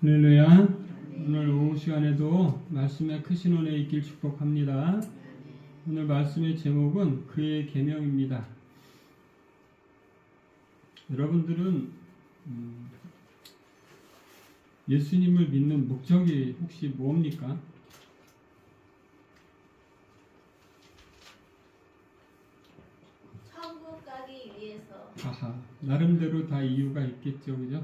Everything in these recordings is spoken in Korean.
할렐루야. 오늘 오후 시간에도 말씀에 크신 은혜 있길 축복합니다. 오늘 말씀의 제목은 그의 계명입니다. 여러분들은 예수님을 믿는 목적이 혹시 뭡니까? 천국 가기 위해서. 나름대로 다 이유가 있겠죠, 그죠?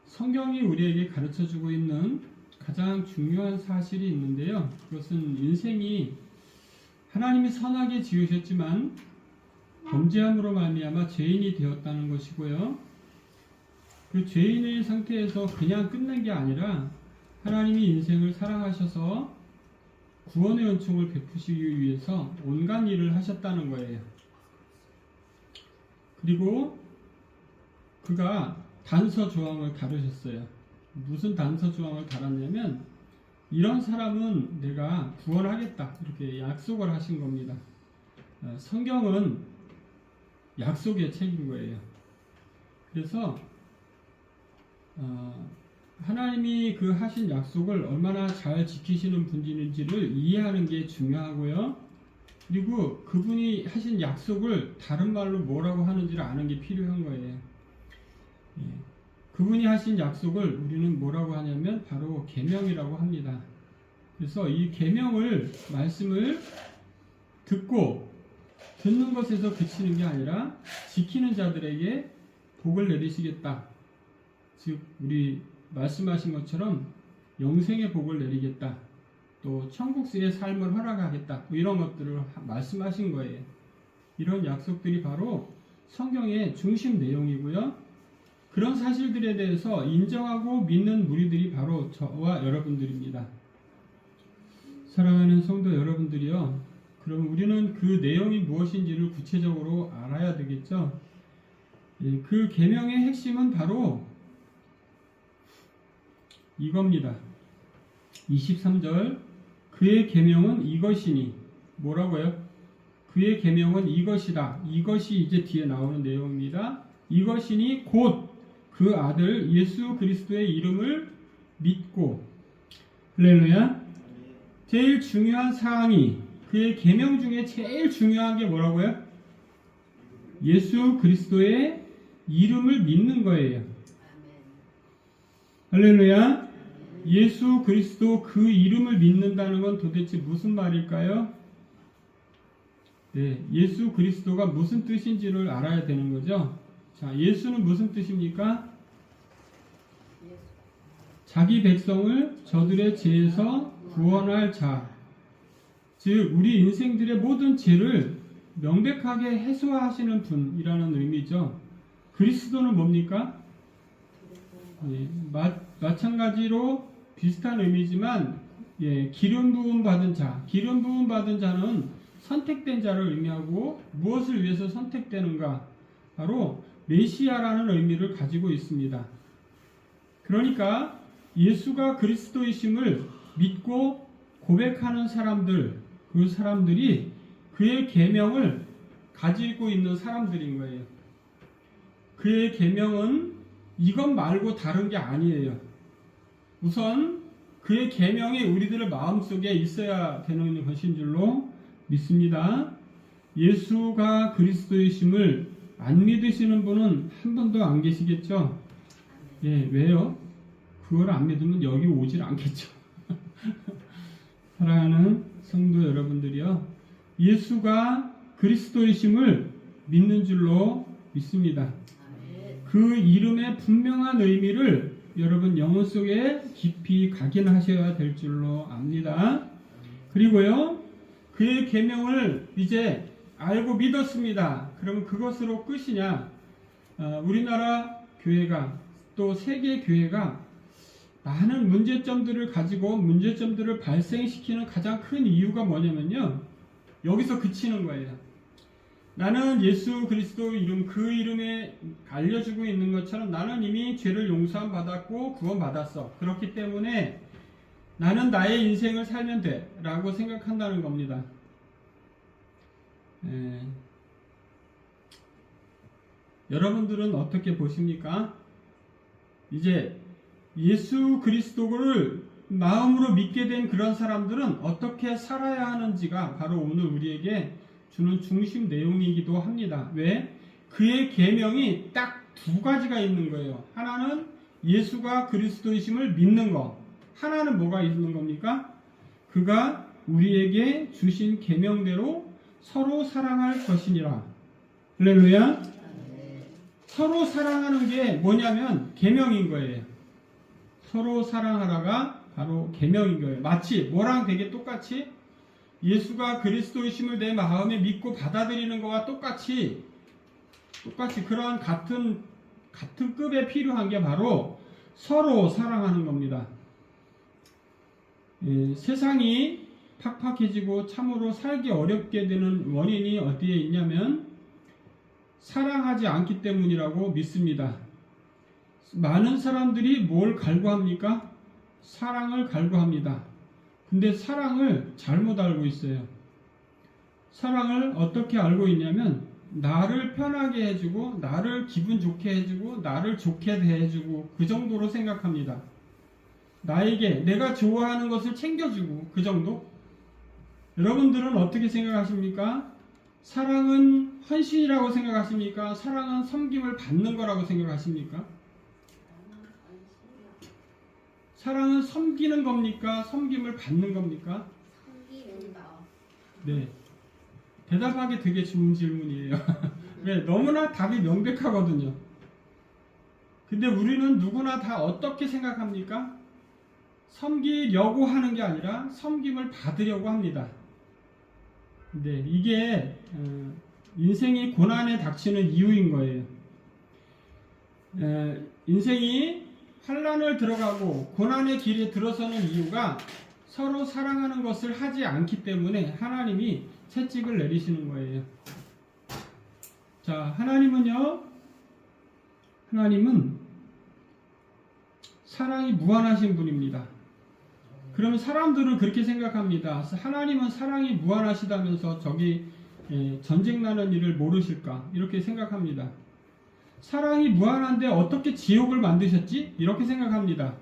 성경이 우리에게 가르쳐주고 있는 가장 중요한 사실이 있는데요. 그것은 인생이 하나님이 선하게 지으셨지만 범죄함으로 말미암아 죄인이 되었다는 것이고요. 그 죄인의 상태에서 그냥 끝낸 게 아니라 하나님이 인생을 사랑하셔서 구원의 은총을 베푸시기 위해서 온갖 일을 하셨다는 거예요. 그리고 그가 단서 조항을 다루셨어요. 무슨 단서 조항을 달았냐면 이런 사람은 내가 구원하겠다 이렇게 약속을 하신 겁니다. 성경은 약속의 책인 거예요. 그래서 하나님이 그 하신 약속을 얼마나 잘 지키시는 분인지를 이해하는 게 중요하고요. 그리고 그분이 하신 약속을 다른 말로 뭐라고 하는지를 아는 게 필요한 거예요. 그분이 하신 약속을 우리는 뭐라고 하냐면 바로 계명이라고 합니다. 그래서 이 계명을 말씀을 듣는 것에서 그치는 게 아니라 지키는 자들에게 복을 내리시겠다. 즉 우리 말씀하신 것처럼 영생의 복을 내리겠다. 또 천국의 삶을 허락하겠다. 뭐 이런 것들을 말씀하신 거예요. 이런 약속들이 바로 성경의 중심 내용이고요. 그런 사실들에 대해서 인정하고 믿는 무리들이 바로 저와 여러분들입니다. 사랑하는 성도 여러분들이요. 그럼 우리는 그 내용이 무엇인지를 구체적으로 알아야 되겠죠. 그 계명의 핵심은 바로 이겁니다. 23절 그의 계명은 이것이니 뭐라고요? 그의 계명은 이것이다. 이것이 이제 뒤에 나오는 내용입니다. 이것이니 곧 그 아들 예수 그리스도의 이름을 믿고 할렐루야. 제일 중요한 사항이 그의 계명 중에 제일 중요한 게 뭐라고요? 예수 그리스도의 이름을 믿는 거예요. 할렐루야. 예수 그리스도 그 이름을 믿는다는 건 도대체 무슨 말일까요? 네, 예수 그리스도가 무슨 뜻인지를 알아야 되는 거죠. 자, 예수는 무슨 뜻입니까? 자기 백성을 저들의 죄에서 구원할 자. 즉 우리 인생들의 모든 죄를 명백하게 해소하시는 분이라는 의미죠. 그리스도는 뭡니까? 마찬가지로 비슷한 의미지만 기름 부음 받은 자. 기름 부음 받은 자는 선택된 자를 의미하고 무엇을 위해서 선택되는가? 바로 메시아라는 의미를 가지고 있습니다. 그러니까 예수가 그리스도이심을 믿고 고백하는 사람들, 그 사람들이 그의 계명을 가지고 있는 사람들인 거예요. 그의 계명은 이것 말고 다른 게 아니에요. 우선 그의 계명이 우리들의 마음속에 있어야 되는 것인 줄로 믿습니다. 예수가 그리스도이심을 안 믿으시는 분은 한 분도 안 계시겠죠? 왜요? 그걸 안 믿으면 여기 오질 않겠죠. 사랑하는 성도 여러분들이요. 예수가 그리스도이심을 믿는 줄로 믿습니다. 그 이름의 분명한 의미를 여러분 영혼 속에 깊이 각인하셔야 될 줄로 압니다. 그리고요. 그의 계명을 이제 알고 믿었습니다. 그러면 그것으로 끝이냐? 우리나라 교회가 또 세계 교회가 많은 문제점들을 가지고 문제점들을 발생시키는 가장 큰 이유가 뭐냐면요. 여기서 그치는 거예요. 나는 예수 그리스도 이름 그 이름에 알려주고 있는 것처럼 나는 이미 죄를 용서함 받았고 구원 받았어. 그렇기 때문에 나는 나의 인생을 살면 돼 라고 생각한다는 겁니다. 여러분들은 어떻게 보십니까? 이제 예수 그리스도를 마음으로 믿게 된 그런 사람들은 어떻게 살아야 하는지가 바로 오늘 우리에게 주는 중심 내용이기도 합니다. 왜? 그의 계명이 딱 두 가지가 있는 거예요. 하나는 예수가 그리스도이심을 믿는 것. 하나는 뭐가 있는 겁니까? 그가 우리에게 주신 계명대로 서로 사랑할 것이니라. 할렐루야. 서로 사랑하는 게 뭐냐면 계명인 거예요. 서로 사랑하라가 바로 계명인 거예요. 마치 뭐랑 되게 똑같이 예수가 그리스도이심을 내 마음에 믿고 받아들이는 것과 똑같이 그러한 같은 급에 필요한 게 바로 서로 사랑하는 겁니다. 세상이 팍팍해지고 참으로 살기 어렵게 되는 원인이 어디에 있냐면 사랑하지 않기 때문이라고 믿습니다. 많은 사람들이 뭘 갈구합니까? 사랑을 갈구합니다. 근데 사랑을 잘못 알고 있어요. 사랑을 어떻게 알고 있냐면 나를 편하게 해주고 나를 기분 좋게 해주고 나를 좋게 대해주고 그 정도로 생각합니다. 나에게 내가 좋아하는 것을 챙겨주고 그 정도? 여러분들은 어떻게 생각하십니까? 사랑은 헌신이라고 생각하십니까? 사랑은 섬김을 받는 거라고 생각하십니까? 사랑은 섬기는 겁니까? 섬김을 받는 겁니까? 섬기는다. 네. 대답하기 되게 좋은 질문이에요. 네, 너무나 답이 명백하거든요. 근데 우리는 누구나 다 어떻게 생각합니까? 섬기려고 하는 게 아니라 섬김을 받으려고 합니다. 근데 이게 인생이 고난에 닥치는 이유인 거예요. 인생이 환난을 들어가고 고난의 길에 들어서는 이유가 서로 사랑하는 것을 하지 않기 때문에 하나님이 채찍을 내리시는 거예요. 자, 하나님은 사랑이 무한하신 분입니다. 그러면 사람들은 그렇게 생각합니다. 하나님은 사랑이 무한하시다면서 저기 전쟁 나는 일을 모르실까? 이렇게 생각합니다. 사랑이 무한한데 어떻게 지옥을 만드셨지? 이렇게 생각합니다.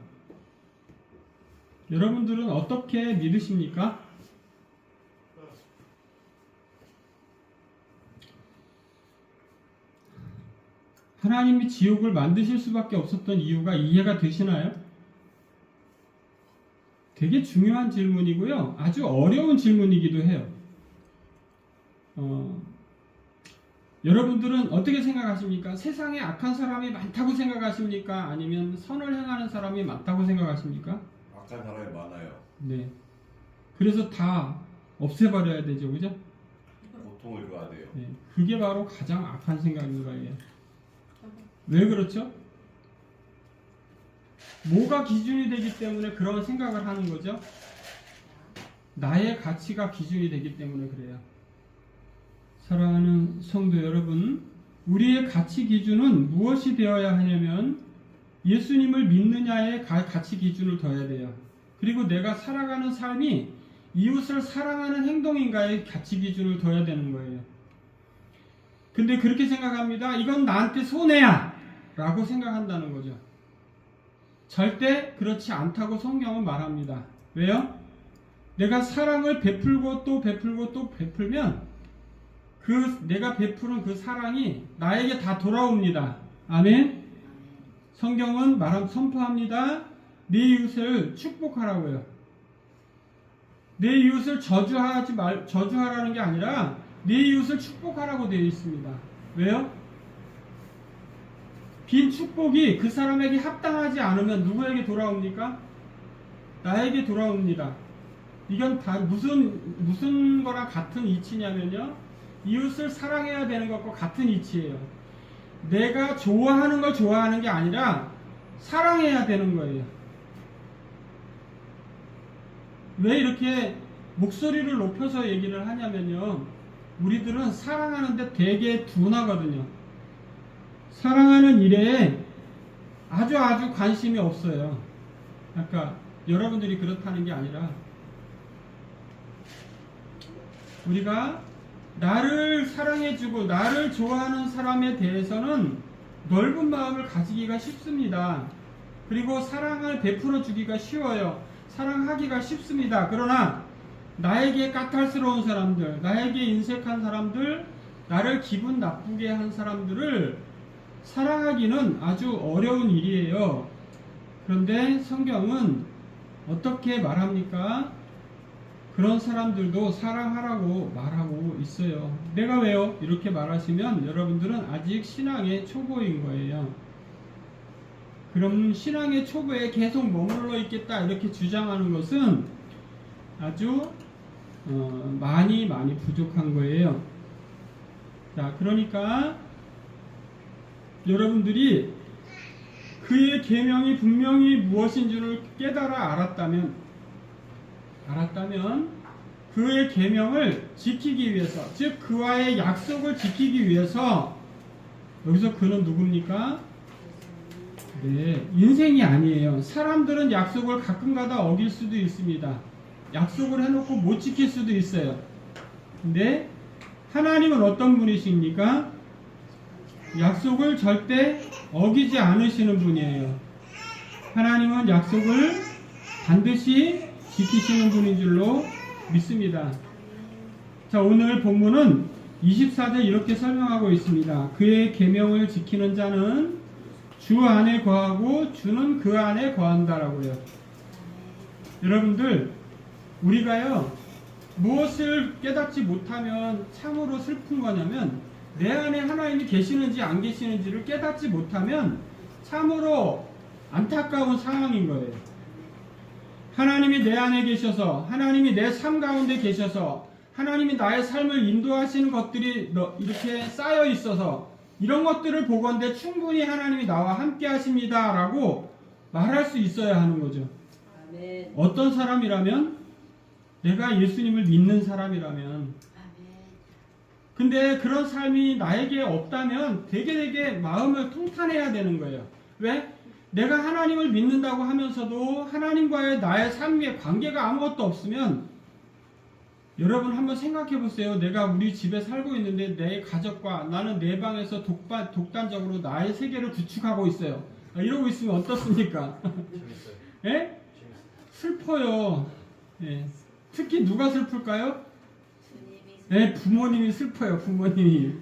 여러분들은 어떻게 믿으십니까? 하나님이 지옥을 만드실 수밖에 없었던 이유가 이해가 되시나요? 되게 중요한 질문이고요. 아주 어려운 질문이기도 해요. 여러분들은 어떻게 생각하십니까? 세상에 악한 사람이 많다고 생각하십니까? 아니면 선을 행하는 사람이 많다고 생각하십니까? 악한 사람이 많아요. 네. 그래서 다 없애버려야 되죠, 그죠? 고통을 줘야 돼요. 네. 그게 바로 가장 악한 생각인 거예요. 왜 그렇죠? 뭐가 기준이 되기 때문에 그런 생각을 하는 거죠? 나의 가치가 기준이 되기 때문에 그래요. 사랑하는 성도 여러분, 우리의 가치 기준은 무엇이 되어야 하냐면 예수님을 믿느냐의 가치 기준을 둬야 돼요. 그리고 내가 살아가는 삶이 이웃을 사랑하는 행동인가의 가치 기준을 둬야 되는 거예요. 근데 그렇게 생각합니다. 이건 나한테 손해야! 라고 생각한다는 거죠. 절대 그렇지 않다고 성경은 말합니다. 왜요? 내가 사랑을 베풀고 또 베풀고 또 베풀면 내가 베푸는 그 사랑이 나에게 다 돌아옵니다. 아멘? 성경은 선포합니다. 네 이웃을 축복하라고요. 내 이웃을 저주하라는 게 아니라 네 이웃을 축복하라고 되어 있습니다. 왜요? 빈 축복이 그 사람에게 합당하지 않으면 누구에게 돌아옵니까? 나에게 돌아옵니다. 이건 다 무슨 거랑 같은 이치냐면요. 이웃을 사랑해야 되는 것과 같은 이치예요. 내가 좋아하는 걸 좋아하는 게 아니라 사랑해야 되는 거예요. 왜 이렇게 목소리를 높여서 얘기를 하냐면요. 우리들은 사랑하는데 되게 둔하거든요. 사랑하는 일에 아주 관심이 없어요. 그러니까 여러분들이 그렇다는 게 아니라 우리가 나를 사랑해주고 나를 좋아하는 사람에 대해서는 넓은 마음을 가지기가 쉽습니다. 그리고 사랑을 베풀어 주기가 쉬워요. 사랑하기가 쉽습니다. 그러나 나에게 까탈스러운 사람들, 나에게 인색한 사람들, 나를 기분 나쁘게 한 사람들을 사랑하기는 아주 어려운 일이에요. 그런데 성경은 어떻게 말합니까? 그런 사람들도 사랑하라고 말하고 있어요. 내가 왜요? 이렇게 말하시면 여러분들은 아직 신앙의 초보인 거예요. 그럼 신앙의 초보에 계속 머물러 있겠다 이렇게 주장하는 것은 아주 많이 부족한 거예요. 자, 그러니까 여러분들이 그의 계명이 분명히 무엇인 줄을 깨달아 알았다면 그의 계명을 지키기 위해서, 즉 그와의 약속을 지키기 위해서, 여기서 그는 누굽니까? 네, 인생이 아니에요. 사람들은 약속을 가끔가다 어길 수도 있습니다. 약속을 해놓고 못 지킬 수도 있어요. 근데 하나님은 어떤 분이십니까? 약속을 절대 어기지 않으시는 분이에요. 하나님은 약속을 반드시 지키시는 분인 줄로 믿습니다. 자, 오늘 본문은 24절 이렇게 설명하고 있습니다. 그의 계명을 지키는 자는 주 안에 거하고 주는 그 안에 거한다라고요. 여러분들, 우리가요 무엇을 깨닫지 못하면 참으로 슬픈 거냐면, 내 안에 하나님이 계시는지 안 계시는지를 깨닫지 못하면 참으로 안타까운 상황인 거예요. 하나님이 내 안에 계셔서, 하나님이 내 삶 가운데 계셔서, 하나님이 나의 삶을 인도하시는 것들이 이렇게 쌓여 있어서 이런 것들을 보건대 충분히 하나님이 나와 함께 하십니다 라고 말할 수 있어야 하는 거죠. 아멘. 어떤 사람이라면? 내가 예수님을 믿는 사람이라면. 근데 그런 삶이 나에게 없다면 되게 마음을 통탄해야 되는 거예요. 왜? 내가 하나님을 믿는다고 하면서도 하나님과의 나의 삶의 관계가 아무것도 없으면, 여러분 한번 생각해 보세요. 내가 우리 집에 살고 있는데 내 가족과 나는 내 방에서 독단적으로 나의 세계를 구축하고 있어요. 이러고 있으면 어떻습니까? 재밌어요. 예? 슬퍼요. 예. 특히 누가 슬플까요? 네, 부모님이 슬퍼요. 부모님이.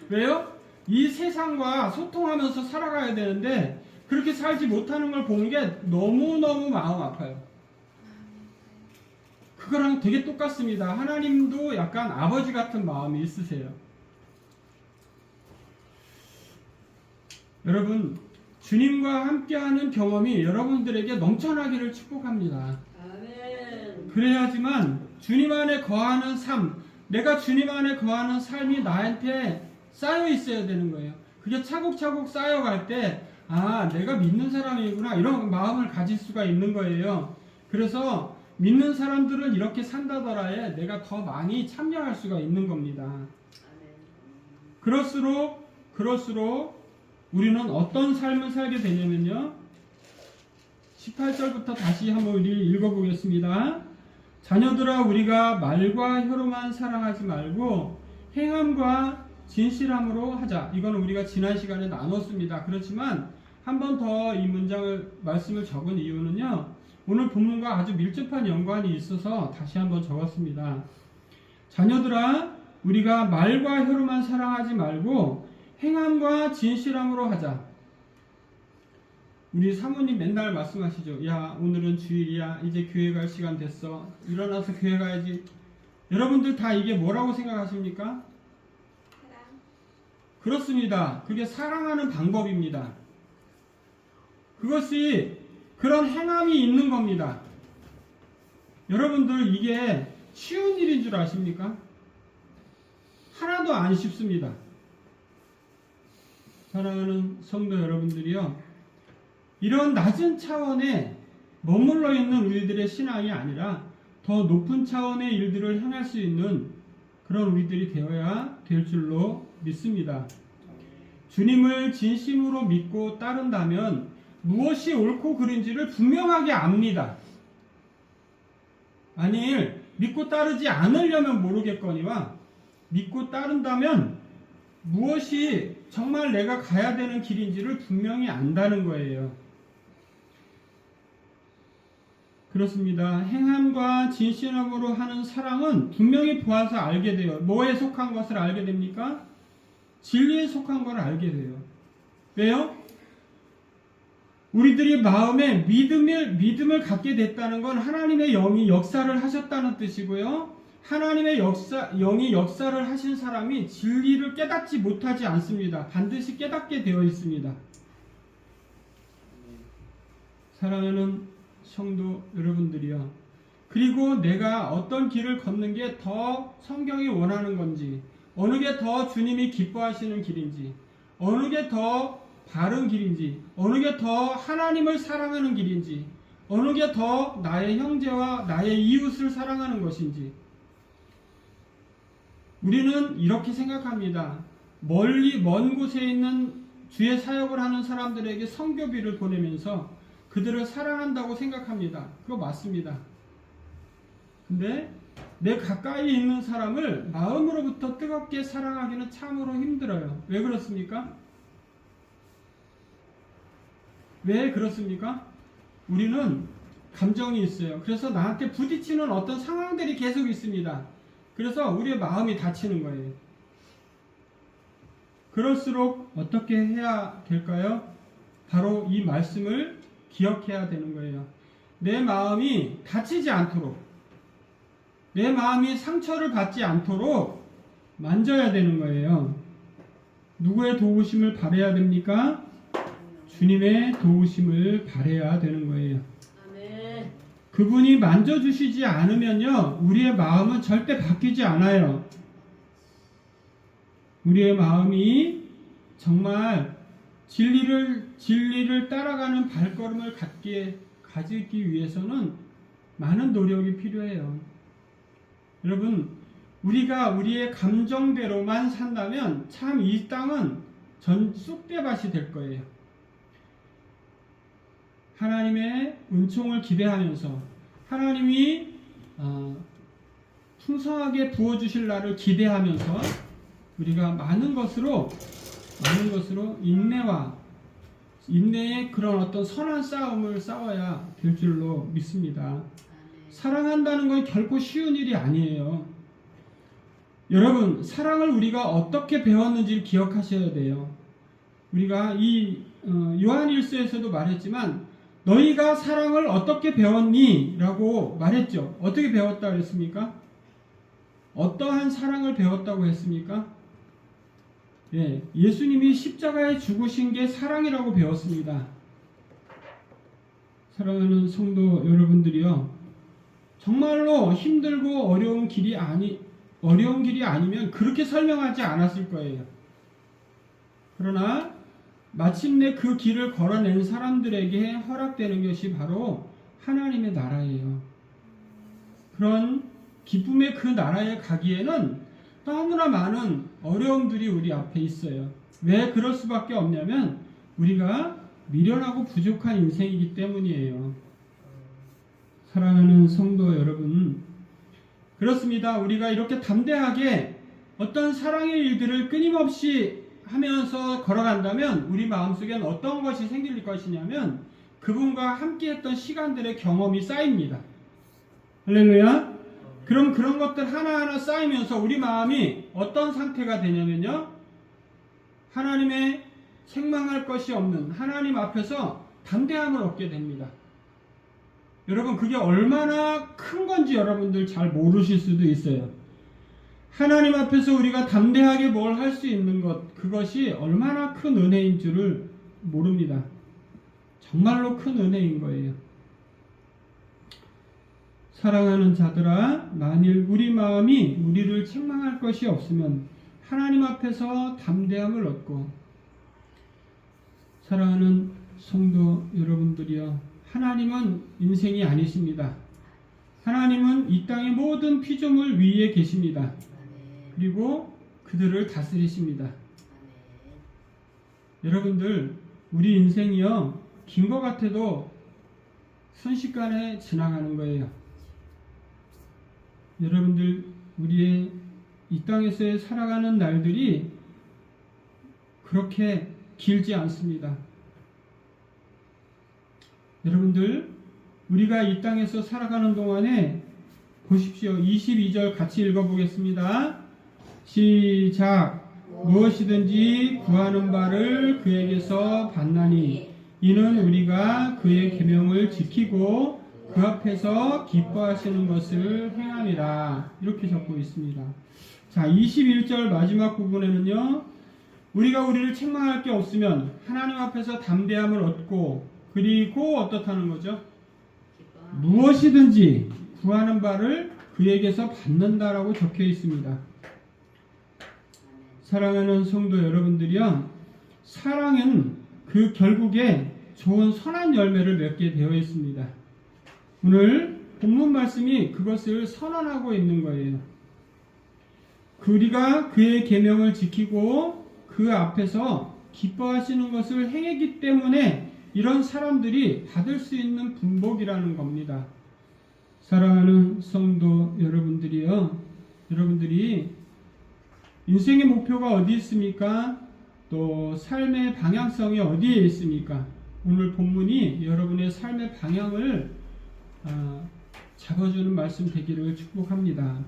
왜요? 이 세상과 소통하면서 살아가야 되는데 그렇게 살지 못하는 걸 보는 게 너무너무 마음 아파요. 그거랑 되게 똑같습니다. 하나님도 약간 아버지 같은 마음이 있으세요. 여러분, 주님과 함께하는 경험이 여러분들에게 넘쳐나기를 축복합니다. 아멘. 그래야지만 주님 안에 거하는 삶, 내가 주님 안에 거하는 삶이 나한테 쌓여 있어야 되는 거예요. 그게 차곡차곡 쌓여갈 때, 아, 내가 믿는 사람이구나, 이런 마음을 가질 수가 있는 거예요. 그래서 믿는 사람들은 이렇게 산다더라에 내가 더 많이 참여할 수가 있는 겁니다. 그럴수록 우리는 어떤 삶을 살게 되냐면요, 18절부터 다시 한번 읽어보겠습니다. 자녀들아, 우리가 말과 혀로만 사랑하지 말고 행함과 진실함으로 하자. 이거는 우리가 지난 시간에 나눴습니다. 그렇지만 한 번 더 이 말씀을 적은 이유는요, 오늘 본문과 아주 밀접한 연관이 있어서 다시 한번 적었습니다. 자녀들아, 우리가 말과 혀로만 사랑하지 말고 행함과 진실함으로 하자. 우리 사모님 맨날 말씀하시죠. 야, 오늘은 주일이야. 이제 교회 갈 시간 됐어. 일어나서 교회 가야지. 여러분들 다 이게 뭐라고 생각하십니까? 사랑. 그렇습니다. 그게 사랑하는 방법입니다. 그것이 그런 행함이 있는 겁니다. 여러분들 이게 쉬운 일인 줄 아십니까? 하나도 안 쉽습니다. 사랑하는 성도 여러분들이요, 이런 낮은 차원에 머물러 있는 우리들의 신앙이 아니라 더 높은 차원의 일들을 향할 수 있는 그런 우리들이 되어야 될 줄로 믿습니다. 주님을 진심으로 믿고 따른다면 무엇이 옳고 그른지를 분명하게 압니다. 만일 믿고 따르지 않으려면 모르겠거니와 믿고 따른다면 무엇이 정말 내가 가야 되는 길인지를 분명히 안다는 거예요. 그렇습니다. 행함과 진실함으로 하는 사랑은 분명히 보아서 알게 돼요. 뭐에 속한 것을 알게 됩니까? 진리에 속한 것을 알게 돼요. 왜요? 우리들이 마음에 믿음을 갖게 됐다는 건 하나님의 영이 역사를 하셨다는 뜻이고요. 하나님의 영이 역사를 하신 사람이 진리를 깨닫지 못하지 않습니다. 반드시 깨닫게 되어 있습니다. 사랑하는 성도 여러분들이요. 그리고 내가 어떤 길을 걷는 게 더 성경이 원하는 건지, 어느 게 더 주님이 기뻐하시는 길인지, 어느 게 더 바른 길인지, 어느 게 더 하나님을 사랑하는 길인지, 어느 게 더 나의 형제와 나의 이웃을 사랑하는 것인지, 우리는 이렇게 생각합니다. 먼 곳에 있는 주의 사역을 하는 사람들에게 선교비를 보내면서 그들을 사랑한다고 생각합니다. 그거 맞습니다. 근데 내 가까이 있는 사람을 마음으로부터 뜨겁게 사랑하기는 참으로 힘들어요. 왜 그렇습니까? 왜 그렇습니까? 우리는 감정이 있어요. 그래서 나한테 부딪히는 어떤 상황들이 계속 있습니다. 그래서 우리의 마음이 다치는 거예요. 그럴수록 어떻게 해야 될까요? 바로 이 말씀을 기억해야 되는 거예요. 내 마음이 다치지 않도록, 내 마음이 상처를 받지 않도록 만져야 되는 거예요. 누구의 도우심을 바라야 됩니까? 주님의 도우심을 바라야 되는 거예요. 아멘. 그분이 만져주시지 않으면요, 우리의 마음은 절대 바뀌지 않아요. 우리의 마음이 정말 진리를 따라가는 발걸음을 가지기 위해서는 많은 노력이 필요해요. 여러분, 우리가 우리의 감정대로만 산다면 참 이 땅은 전 쑥대밭이 될 거예요. 하나님의 은총을 기대하면서 하나님이 풍성하게 부어주실 날을 기대하면서 우리가 많은 것으로 인내의 그런 어떤 선한 싸움을 싸워야 될 줄로 믿습니다. 사랑한다는 건 결코 쉬운 일이 아니에요. 여러분, 사랑을 우리가 어떻게 배웠는지 기억하셔야 돼요. 우리가 이 요한일서에서도 말했지만 너희가 사랑을 어떻게 배웠니? 라고 말했죠. 어떻게 배웠다 그랬습니까? 어떠한 사랑을 배웠다고 했습니까? 예, 예수님이 십자가에 죽으신 게 사랑이라고 배웠습니다. 사랑하는 성도 여러분들이요, 정말로 힘들고 어려운 길이 아니면 그렇게 설명하지 않았을 거예요. 그러나 마침내 그 길을 걸어낸 사람들에게 허락되는 것이 바로 하나님의 나라예요. 그런 기쁨의 그 나라에 가기에는 너무나 많은 어려움들이 우리 앞에 있어요. 왜 그럴 수밖에 없냐면 우리가 미련하고 부족한 인생이기 때문이에요. 사랑하는 성도 여러분, 그렇습니다. 우리가 이렇게 담대하게 어떤 사랑의 일들을 끊임없이 하면서 걸어간다면 우리 마음속엔 어떤 것이 생길 것이냐면 그분과 함께했던 시간들의 경험이 쌓입니다. 할렐루야. 그럼 그런 것들 하나하나 쌓이면서 우리 마음이 어떤 상태가 되냐면요, 하나님의 책망할 것이 없는 하나님 앞에서 담대함을 얻게 됩니다. 여러분, 그게 얼마나 큰 건지 여러분들 잘 모르실 수도 있어요. 하나님 앞에서 우리가 담대하게 뭘 할 수 있는 것, 그것이 얼마나 큰 은혜인 줄을 모릅니다. 정말로 큰 은혜인 거예요. 사랑하는 자들아, 만일 우리 마음이 우리를 책망할 것이 없으면 하나님 앞에서 담대함을 얻고, 사랑하는 성도 여러분들이여, 하나님은 인생이 아니십니다. 하나님은 이 땅의 모든 피조물 위에 계십니다. 그리고 그들을 다스리십니다. 여러분들, 우리 인생이요, 긴 것 같아도 순식간에 지나가는 거예요. 여러분들, 우리의 이 땅에서의 살아가는 날들이 그렇게 길지 않습니다. 여러분들, 우리가 이 땅에서 살아가는 동안에 보십시오. 22절 같이 읽어보겠습니다. 시작. 무엇이든지 구하는 바를 그에게서 받나니 이는 우리가 그의 계명을 지키고 그 앞에서 기뻐하시는 것을 행함이라. 이렇게 적고 있습니다. 자, 21절 마지막 부분에는요. 우리가 우리를 책망할 게 없으면 하나님 앞에서 담대함을 얻고 그리고 어떻다는 거죠? 무엇이든지 구하는 바를 그에게서 받는다라고 적혀 있습니다. 사랑하는 성도 여러분들이요, 사랑은 그 결국에 좋은 선한 열매를 맺게 되어 있습니다. 오늘 본문 말씀이 그것을 선언하고 있는 거예요. 우리가 그의 계명을 지키고 그 앞에서 기뻐하시는 것을 행했기 때문에 이런 사람들이 받을 수 있는 분복이라는 겁니다. 사랑하는 성도 여러분들이요, 여러분들이 인생의 목표가 어디 있습니까? 또 삶의 방향성이 어디에 있습니까? 오늘 본문이 여러분의 삶의 방향을 잡아주는 말씀 되기를 축복합니다.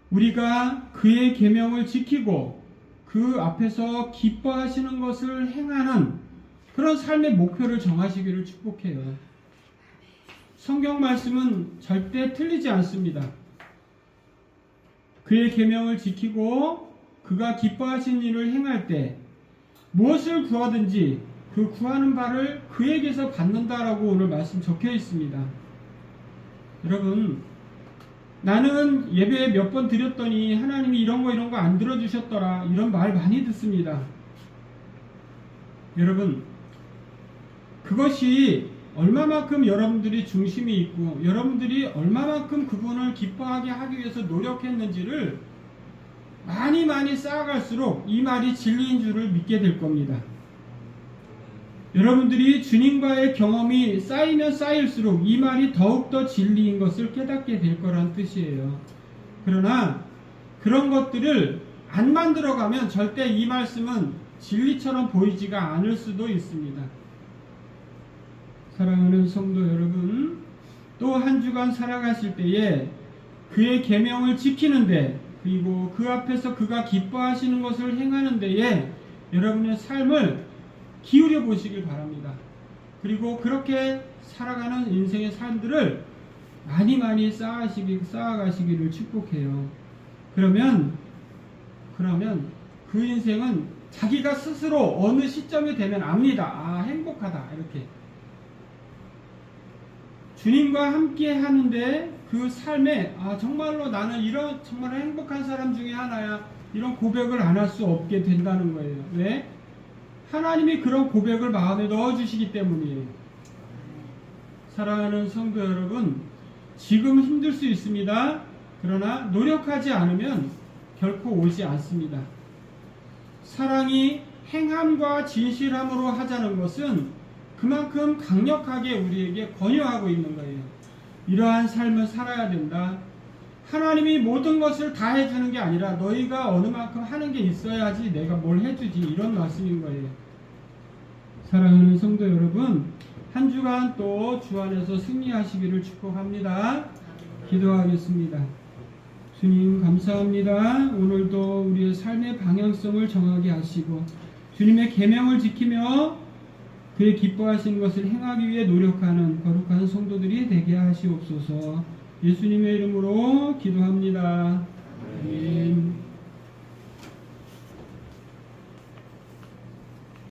우리가 그의 계명을 지키고 그 앞에서 기뻐하시는 것을 행하는 그런 삶의 목표를 정하시기를 축복해요. 성경 말씀은 절대 틀리지 않습니다. 그의 계명을 지키고 그가 기뻐하신 일을 행할 때 무엇을 구하든지 그 구하는 바를 그에게서 받는다라고 오늘 말씀 적혀 있습니다. 여러분, 나는 예배 몇 번 드렸더니 하나님이 이런 거 안 들어주셨더라, 이런 말 많이 듣습니다. 여러분, 그것이 얼마만큼 여러분들이 중심이 있고 여러분들이 얼마만큼 그분을 기뻐하게 하기 위해서 노력했는지를 많이 쌓아갈수록 이 말이 진리인 줄을 믿게 될 겁니다. 여러분들이 주님과의 경험이 쌓이면 쌓일수록 이 말이 더욱더 진리인 것을 깨닫게 될 거란 뜻이에요. 그러나 그런 것들을 안 만들어가면 절대 이 말씀은 진리처럼 보이지가 않을 수도 있습니다. 사랑하는 성도 여러분, 또 한 주간 살아가실 때에 그의 계명을 지키는데 그리고 그 앞에서 그가 기뻐하시는 것을 행하는 데에 여러분의 삶을 기울여 보시길 바랍니다. 그리고 그렇게 살아가는 인생의 삶들을 많이 쌓아가시기를 축복해요. 그러면 그 인생은 자기가 스스로 어느 시점이 되면 압니다. 행복하다, 이렇게. 주님과 함께 하는데 그 삶에 정말로 나는 이런 정말 행복한 사람 중에 하나야, 이런 고백을 안 할 수 없게 된다는 거예요. 왜? 하나님이 그런 고백을 마음에 넣어주시기 때문이에요. 사랑하는 성도 여러분, 지금 힘들 수 있습니다. 그러나 노력하지 않으면 결코 오지 않습니다. 사랑이 행함과 진실함으로 하자는 것은 그만큼 강력하게 우리에게 권유하고 있는 거예요. 이러한 삶을 살아야 된다. 하나님이 모든 것을 다 해주는 게 아니라 너희가 어느 만큼 하는 게 있어야지 내가 뭘 해주지, 이런 말씀인 거예요. 사랑하는 성도 여러분, 한 주간 또 주 안에서 승리하시기를 축복합니다. 기도하겠습니다. 주님 감사합니다. 오늘도 우리의 삶의 방향성을 정하게 하시고 주님의 계명을 지키며 그의 기뻐하시는 것을 행하기 위해 노력하는 거룩한 성도들이 되게 하시옵소서. 예수님의 이름으로 기도합니다. 아멘.